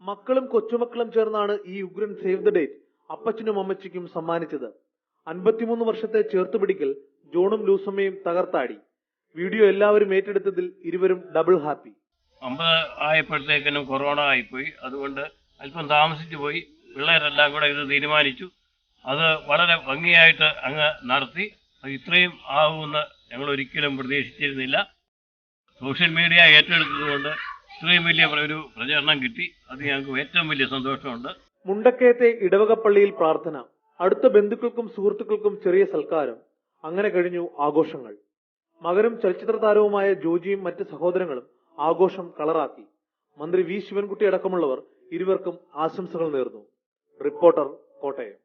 മക്കളും കൊച്ചുമക്കളും ചേർന്നാണ് ഈ ഉഗ്രൻ സേവ് ദ ഡേറ്റ് അപ്പച്ചനും അമ്മച്ചിക്കും സമ്മാനിച്ചത്. 53 വർഷത്തെ ചേർത്തുപിടിക്കൽ ജോണും ലൂസമ്മയും തകർത്താടി. വീഡിയോ എല്ലാവരും ഏറ്റെടുത്തതിൽ ഇരുവരും ഡബിൾ ഹാപ്പി. 50 ആയപ്പോഴത്തേക്കിനും കൊറോണ ആയിപ്പോയി. അതുകൊണ്ട് അല്പം താമസിച്ചു പോയി. പിള്ളേരെല്ലാം കൂടെ ഇത് തീരുമാനിച്ചു. അത് വളരെ ഭംഗിയായിട്ട് അങ്ങ് നടത്തി. ഇത്രയും ആവുമെന്ന് ഞങ്ങൾ ഒരിക്കലും പ്രതീക്ഷിച്ചിരുന്നില്ല. സോഷ്യൽ മീഡിയ ഏറ്റെടുത്തതുകൊണ്ട് ഇത്രയും വലിയ ഒരു പ്രചരണം കിട്ടി. അത് ഞങ്ങൾക്ക് ഏറ്റവും വലിയ സന്തോഷമുണ്ട്. മുണ്ടക്കയത്തെ ഇടവകപ്പള്ളിയിൽ പ്രാർത്ഥന, അടുത്ത ബന്ധുക്കൾക്കും സുഹൃത്തുക്കൾക്കും ചെറിയ സൽക്കാരം. അങ്ങനെ കഴിഞ്ഞു ആഘോഷങ്ങൾ. മകനും ചലച്ചിത്ര താരവുമായ ജോജിയും മറ്റ് സഹോദരങ്ങളും ആഘോഷം കളറാക്കി. മന്ത്രി വി ശിവൻകുട്ടി അടക്കമുള്ളവർ ഇരുവർക്കും ആശംസകൾ നേർന്നു. റിപ്പോർട്ടർ, കോട്ടയം.